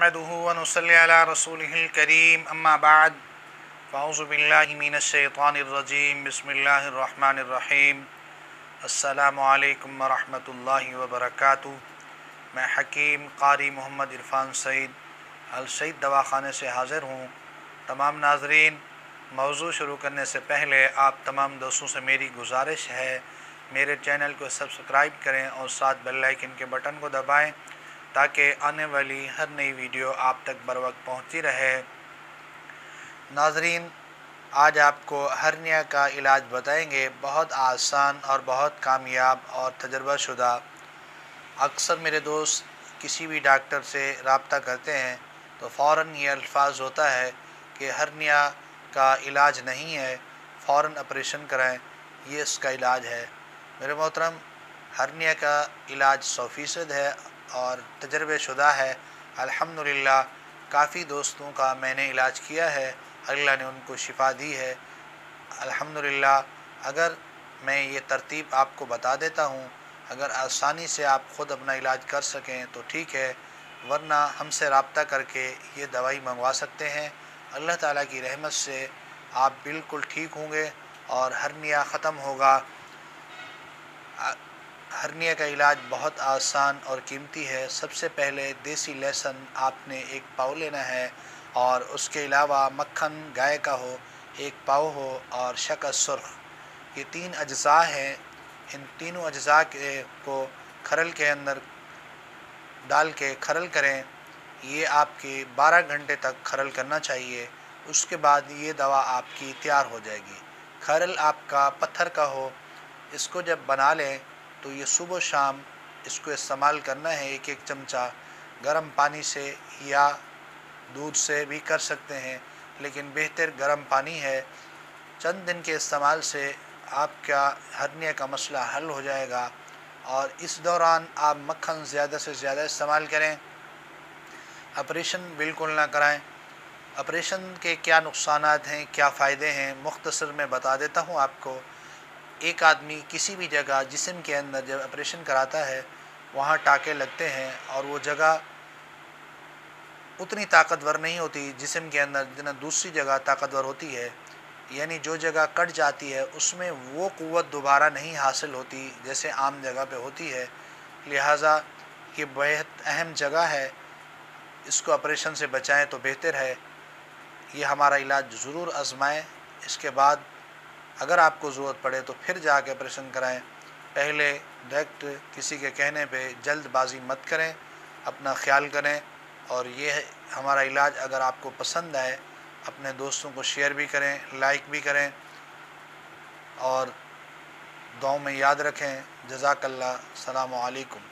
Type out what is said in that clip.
نحمده ونصلي على رسوله الكريم اما بعد فاعوذ بالله من الشيطان الرجيم بسم الله الرحمن الرحيم السلام علیکم ورحمۃ اللہ وبرکاتہ۔ میں حکیم قاری محمد عرفان سعید السعید دواخانے سے حاضر ہوں۔ تمام ناظرین، موضوع شروع کرنے سے پہلے آپ تمام دوستوں سے میری گزارش ہے میرے چینل کو سبسکرائب کریں اور ساتھ بیل آئیکن کے بٹن کو دبائیں تاکہ آنے والی ہر نئی ویڈیو آپ تک بروقت پہنچتی رہے۔ ناظرین، آج آپ کو ہرنیا کا علاج بتائیں گے، بہت آسان اور بہت کامیاب اور تجربہ شدہ۔ اکثر میرے دوست کسی بھی ڈاکٹر سے رابطہ کرتے ہیں تو فوراً یہ الفاظ ہوتا ہے کہ ہرنیا کا علاج نہیں ہے، فوراً آپریشن کرائیں، یہ اس کا علاج ہے۔ میرے محترم، ہرنیا کا علاج 100% ہے اور تجربہ شدہ ہے۔ الحمدللہ کافی دوستوں کا میں نے علاج کیا ہے، اللہ نے ان کو شفا دی ہے۔ الحمدللہ اگر میں یہ ترتیب آپ کو بتا دیتا ہوں، اگر آسانی سے آپ خود اپنا علاج کر سکیں تو ٹھیک ہے، ورنہ ہم سے رابطہ کر کے یہ دوائی منگوا سکتے ہیں۔ اللہ تعالیٰ کی رحمت سے آپ بالکل ٹھیک ہوں گے اور ہرنیا ختم ہوگا۔ ہرنیا کا علاج بہت آسان اور قیمتی ہے۔ سب سے پہلے دیسی لہسن آپ نے 1 پاؤ لینا ہے اور اس کے علاوہ مکھن گائے کا ہو 1 پاؤ ہو اور شکر سرخ، یہ 3 اجزاء ہیں۔ ان تینوں اجزاء کو کھرل کے اندر ڈال کے کھرل کریں۔ یہ آپ کی 12 گھنٹے تک کھرل کرنا چاہیے، اس کے بعد یہ دوا آپ کی تیار ہو جائے گی۔ کھرل آپ کا پتھر کا ہو، اس کو جب بنا لیں تو یہ صبح و شام اس کو استعمال کرنا ہے۔ 1 چمچہ گرم پانی سے یا دودھ سے بھی کر سکتے ہیں، لیکن بہتر گرم پانی ہے۔ چند دن کے استعمال سے آپ کا ہرنیا کا مسئلہ حل ہو جائے گا۔ اور اس دوران آپ مکھن زیادہ سے زیادہ استعمال کریں، آپریشن بالکل نہ کرائیں۔ آپریشن کے کیا نقصانات ہیں، کیا فائدے ہیں، مختصر میں بتا دیتا ہوں آپ کو۔ ایک آدمی کسی بھی جگہ جسم کے اندر جب آپریشن کراتا ہے، وہاں ٹانکے لگتے ہیں اور وہ جگہ اتنی طاقتور نہیں ہوتی جسم کے اندر جتنا دوسری جگہ طاقتور ہوتی ہے، یعنی جو جگہ کٹ جاتی ہے اس میں وہ قوت دوبارہ نہیں حاصل ہوتی جیسے عام جگہ پہ ہوتی ہے۔ لہٰذا یہ بہت اہم جگہ ہے، اس کو آپریشن سے بچائیں تو بہتر ہے۔ یہ ہمارا علاج ضرور آزمائیں، اس کے بعد اگر آپ کو ضرورت پڑے تو پھر جا کے آپریشن کرائیں۔ پہلے ڈائریکٹ کسی کے کہنے پہ جلد بازی مت کریں، اپنا خیال کریں۔ اور یہ ہمارا علاج اگر آپ کو پسند آئے، اپنے دوستوں کو شیئر بھی کریں، لائک بھی کریں اور دعاؤں میں یاد رکھیں۔ جزاک اللہ، السلام علیکم۔